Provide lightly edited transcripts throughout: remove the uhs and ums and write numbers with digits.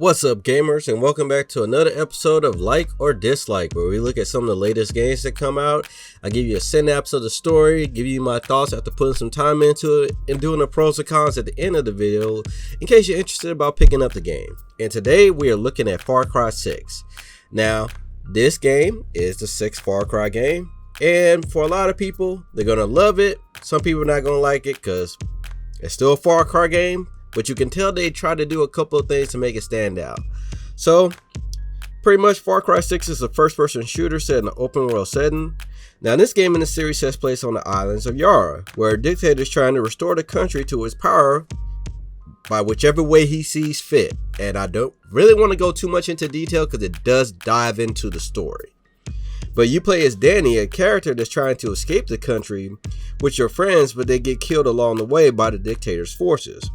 What's up, gamers, and welcome back to another episode of Like or Dislike, where we look at some of the latest games that come out. I give you a synapse of the story, give you my thoughts after putting some time into it, and doing the pros and cons at the end of the video in case you're interested about picking up the game. And today we are looking at Far Cry 6. Now, this game is the 6th Far Cry game, and for a lot of people, they're going to love it. Some people are not going to like it because it's still a Far Cry game, but you can tell they try to do a couple of things to make it stand out. So, pretty much Far Cry 6 is a first-person shooter set in an open-world setting. Now, this game in the series takes place on the islands of Yara, where a dictator is trying to restore the country to its power by whichever way he sees fit. And I don't really want to go too much into detail because it does dive into the story. But you play as Danny, a character that's trying to escape the country with your friends, but they get killed along the way by the dictator's forces.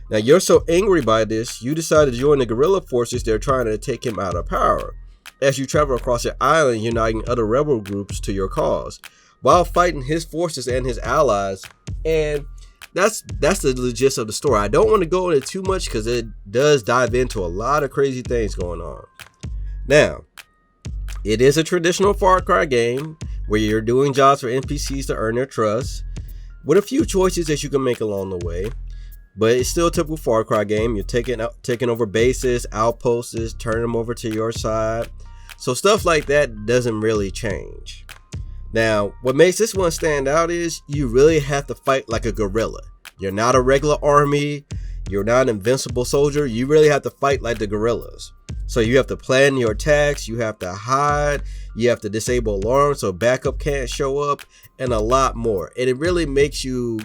Now, you're so angry by this, you decide to join the guerrilla forces that are trying to take him out of power. As you travel across the island, uniting other rebel groups to your cause, while fighting his forces and his allies. And that's the gist of the story. I don't want to go into too much because it does dive into a lot of crazy things going on. Now, it is a traditional Far Cry game where you're doing jobs for NPCs to earn their trust, with a few choices that you can make along the way. But it's still a typical Far Cry game. You're taking over bases, outposts, turning them over to your side. So stuff like that doesn't really change. Now, what makes this one stand out is you really have to fight like a guerrilla. You're not a regular army. You're not an invincible soldier. You really have to fight like the guerrillas. So you have to plan your attacks. You have to hide. You have to disable alarms so backup can't show up, and a lot more. And it really makes you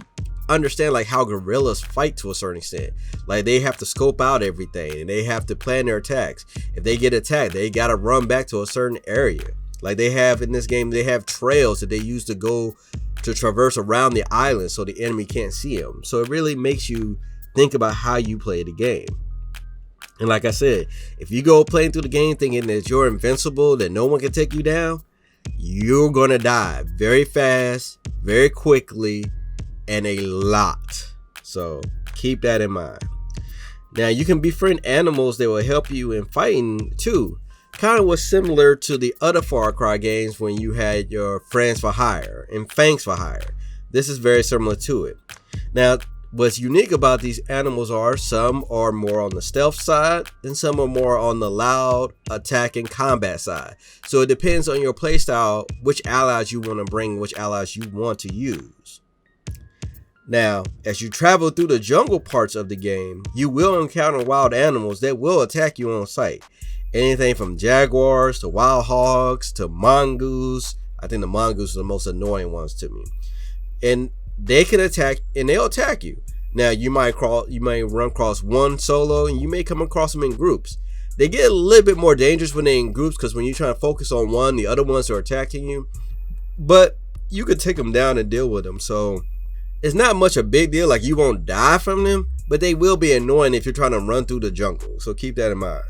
understand like how guerrillas fight to a certain extent. Like, they have to scope out everything and they have to plan their attacks. If they get attacked, they gotta run back to a certain area. Like, they have in this game, they have trails that they use to go to traverse around the island so the enemy can't see them. So it really makes you think about how you play the game. And like I said, if you go playing through the game thinking that you're invincible, that no one can take you down, you're gonna die very fast, very quickly, and a lot. So keep that in mind. Now, you can befriend animals that will help you in fighting too. Kind of was similar to the other Far Cry games when you had your friends for hire and fangs for hire. This is very similar to it. Now, what's unique about these animals are some are more on the stealth side and some are more on the loud attack and combat side. So it depends on your playstyle, which allies you want to bring, which allies you want to use. Now, as you travel through the jungle parts of the game, you will encounter wild animals that will attack you on sight. Anything from jaguars to wild hogs to mongoose. I think the mongoose are the most annoying ones to me. And they can attack, and they'll attack you. Now, you might run across one solo, and you may come across them in groups. They get a little bit more dangerous when they're in groups because when you're trying to focus on one, the other ones are attacking you. But you could take them down and deal with them. So it's not much a big deal. Like, you won't die from them, but they will be annoying if you're trying to run through the jungle. So keep that in mind.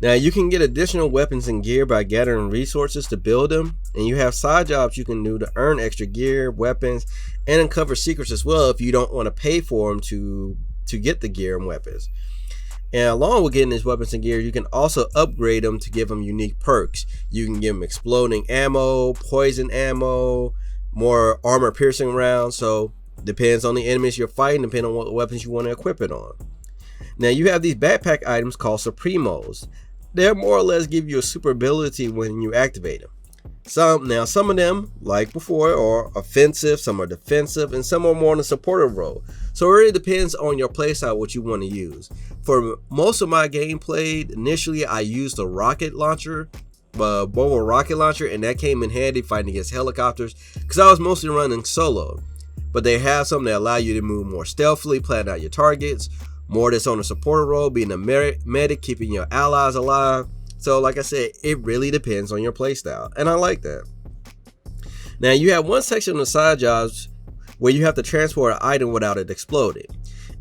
Now, you can get additional weapons and gear by gathering resources to build them. And you have side jobs you can do to earn extra gear, weapons, and uncover secrets as well if you don't want to pay for them to get the gear and weapons. And along with getting these weapons and gear, you can also upgrade them to give them unique perks. You can give them exploding ammo, poison ammo, more armor piercing rounds. So depends on the enemies you're fighting, depending on what weapons you want to equip it on. Now, you have these backpack items called Supremos. They'll more or less give you a super ability when you activate them. Some of them, like before, are offensive, some are defensive, and some are more in a supportive role. So it really depends on your playstyle what you want to use. For most of my gameplay, initially I used a rocket launcher, mobile rocket launcher, and that came in handy fighting against helicopters because I was mostly running solo. But they have some that allow you to move more stealthily, plan out your targets, more that's on a supporter role, being a medic, keeping your allies alive. So like I said, it really depends on your playstyle, and I like that. Now, you have one section of the side jobs where you have to transport an item without it exploding.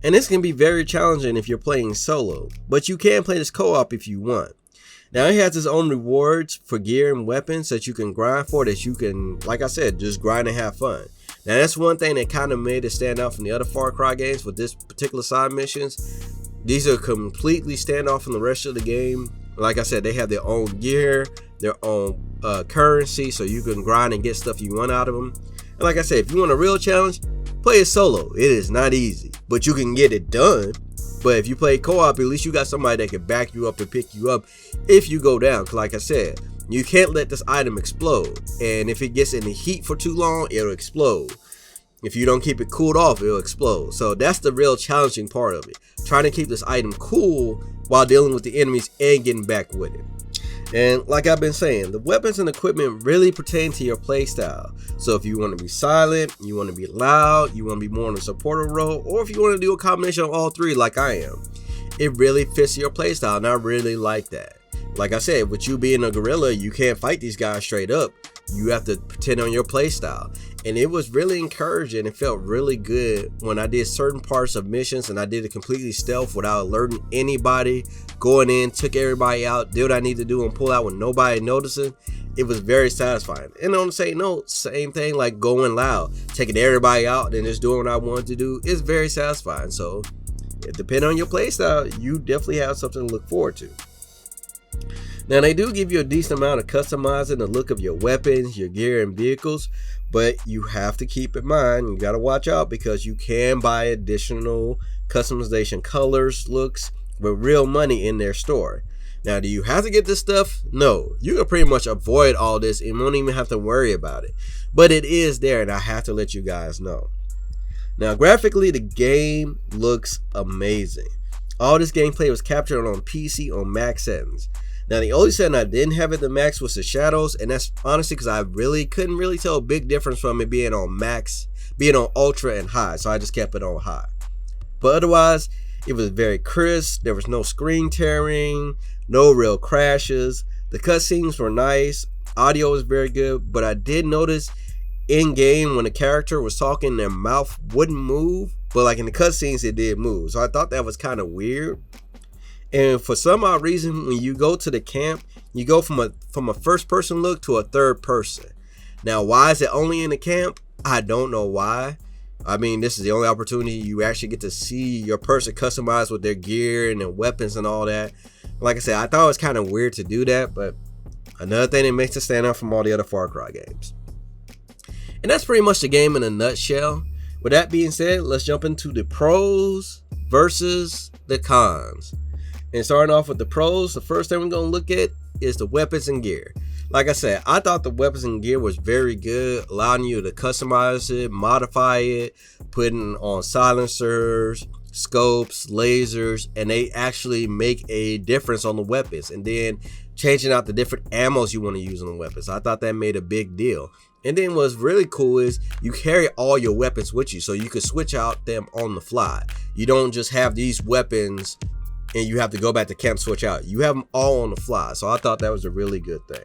And this can be very challenging if you're playing solo, but you can play this co-op if you want. Now, it has its own rewards for gear and weapons that you can grind for, that you can, like I said, just grind and have fun. Now that's one thing that kind of made it stand out from the other Far Cry games with this particular side missions. These are completely stand off from the rest of the game. Like I said, they have their own gear, their own currency, so you can grind and get stuff you want out of them. And like I said, if you want a real challenge, play it solo. It is not easy, but you can get it done. But if you play co-op, at least you got somebody that can back you up and pick you up if you go down. Cause like I said, you can't let this item explode. And if it gets in the heat for too long, it'll explode. If you don't keep it cooled off, it'll explode. So that's the real challenging part of it. Trying to keep this item cool while dealing with the enemies and getting back with it. And like I've been saying, the weapons and equipment really pertain to your playstyle. So if you want to be silent, you want to be loud, you want to be more in a supporter role, or if you want to do a combination of all three like I am, it really fits your playstyle, and I really like that. Like I said, with you being a gorilla, you can't fight these guys straight up. You have to pretend on your playstyle. And it was really encouraging. It felt really good when I did certain parts of missions and I did it completely stealth without alerting anybody, going in, took everybody out, did what I need to do and pull out with nobody noticing. It was very satisfying. And on the same note, same thing like going loud, taking everybody out and just doing what I wanted to do is very satisfying. So depending on your playstyle, you definitely have something to look forward to. Now they do give you a decent amount of customizing the look of your weapons, your gear, and vehicles, but you have to keep in mind, you got to watch out because you can buy additional customization colors, looks with real money in their store. Now, do you have to get this stuff? No, you can pretty much avoid all this and won't even have to worry about it, but it is there and I have to let you guys know. Now, graphically, the game looks amazing. All this gameplay was captured on PC on max settings. Now, the only setting I didn't have at the max was the shadows, and that's honestly because I really couldn't really tell a big difference from it being on max, being on ultra and high, so I just kept it on high. But otherwise, it was very crisp. There was no screen tearing, no real crashes. The cutscenes were nice. Audio was very good, but I did notice in game when the character was talking, their mouth wouldn't move, but like in the cutscenes, it did move. So I thought that was kind of weird. And for some odd reason, when you go to the camp, you go from a first person look to a third person. Now, why is it only in the camp? I don't know why. I mean, this is the only opportunity you actually get to see your person customized with their gear and their weapons and all that. Like I said, I thought it was kind of weird to do that, but another thing that makes it stand out from all the other Far Cry games. And that's pretty much the game in a nutshell. With that being said, let's jump into the pros versus the cons. And starting off with the pros, the first thing we're going to look at is the weapons and gear. Like I said, I thought the weapons and gear was very good, allowing you to customize it, modify it, putting on silencers, scopes, lasers, and they actually make a difference on the weapons. And then changing out the different ammos you want to use on the weapons. I thought that made a big deal. And then what's really cool is you carry all your weapons with you, so you can switch out them on the fly. You don't just have these weapons and you have to go back to camp, switch out. You have them all on the fly. So I thought that was a really good thing.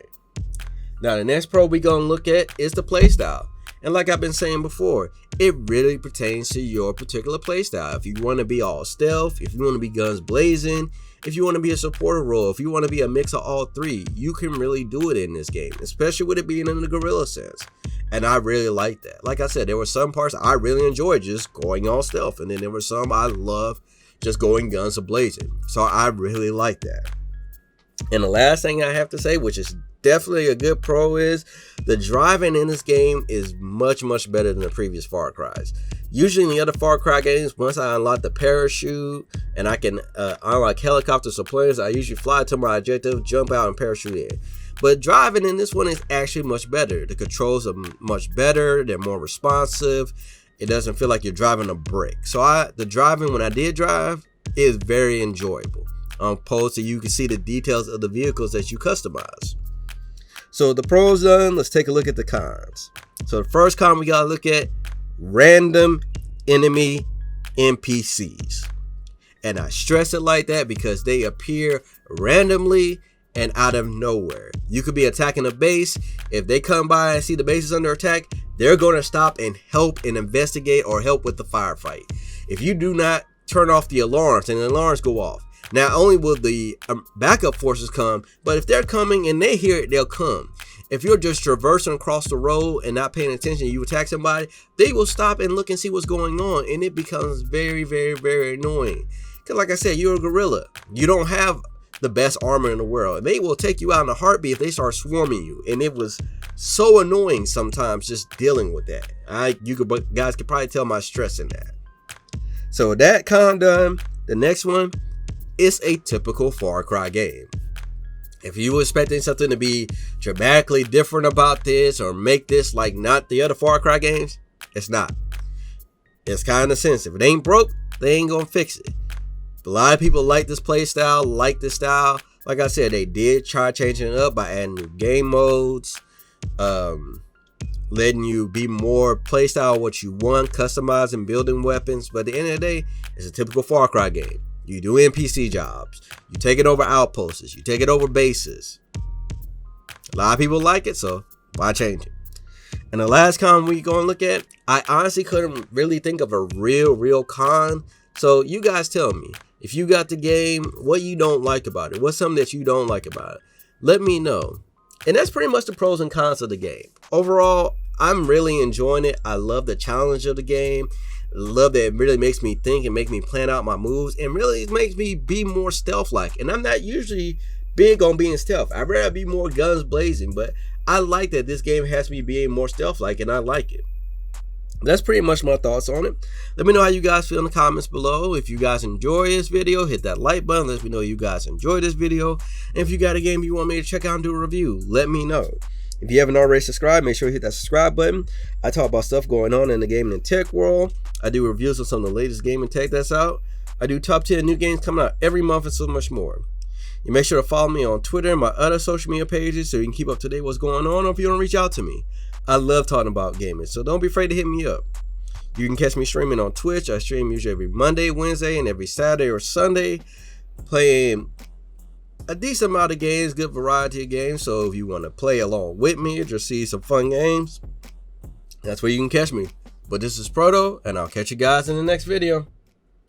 Now, the next pro we're going to look at is the playstyle. And like I've been saying before, it really pertains to your particular playstyle. If you want to be all stealth, if you want to be guns blazing, if you want to be a supporter role, if you want to be a mix of all three, you can really do it in this game, especially with it being in the gorilla sense. And I really like that. Like I said, there were some parts I really enjoyed just going all stealth. And then there were some I love just going guns a-blazing. So I really like that. And the last thing I have to say, which is definitely a good pro, is the driving in this game is much better than the previous Far Cries. Usually in the other Far Cry games, once I unlock the parachute and I can unlock helicopters or planes, I usually fly to my objective, jump out and parachute in. But driving in this one is actually much better. The controls are much better. They're more responsive. It doesn't feel like you're driving a brick. So the driving, when I did drive, is very enjoyable. Opposed to you can see the details of the vehicles that you customize. So the pros done, let's take a look at the cons. So the first con we gotta look at, random enemy NPCs. And I stress it like that because they appear randomly and out of nowhere. You could be attacking a base. If they come by and see the base is under attack, they're going to stop and help and investigate or help with the firefight. If you do not turn off the alarms, and the alarms go off, not only will the backup forces come, but if they're coming and they hear it, they'll come. If you're just traversing across the road and not paying attention, you attack somebody, they will stop and look and see what's going on, and it becomes very, very, very annoying. Because like I said, you're a gorilla. You don't have the best armor in the world. They will take you out in a heartbeat if they start swarming you, and it was so annoying sometimes just dealing with that. Guys could probably tell my stress in that. So that con done. The next one is a typical Far Cry game. If you were expecting something to be dramatically different about this or make this like not the other Far Cry games, it's not. It's kind of sense. If it ain't broke, they ain't gonna fix it. A lot of people like this play style, like this style. Like I said, they did try changing it up by adding new game modes, letting you be more play style what you want, customizing, building weapons. But at the end of the day, it's a typical Far Cry game. You do NPC jobs. You take it over outposts. You take it over bases. A lot of people like it, so why change it? And the last con we gonna look at, I honestly couldn't really think of a real con. So you guys tell me, if you got the game, what you don't like about it. What's something that you don't like about it? Let me know. And that's pretty much the pros and cons of the game. Overall, I'm really enjoying it. I love the challenge of the game. Love that it really makes me think and make me plan out my moves, and really it makes me be more stealth-like. And I'm not usually big on being stealth. I'd rather be more guns blazing, but I like that this game has me being more stealth-like, and I like it. That's pretty much my thoughts on it. Let me know how you guys feel in the comments below. If you guys enjoy this video, hit that like button. Let me know you guys enjoy this video. And if you got a game you want me to check out and do a review, let me know. If you haven't already subscribed, make sure you hit that subscribe button. I talk about stuff going on in the gaming and tech world. I do reviews of some of the latest gaming tech that's out. I do top 10 new games coming out every month and so much more. You make sure to follow me on Twitter and my other social media pages so you can keep up to date what's going on, or if you want to reach out to me. I love talking about gaming, so don't be afraid to hit me up. You can catch me streaming on Twitch. I stream usually every Monday, Wednesday, and every Saturday or Sunday, playing a decent amount of games, good variety of games. So if you want to play along with me or just see some fun games, that's where you can catch me. But this is Proto, and I'll catch you guys in the next video.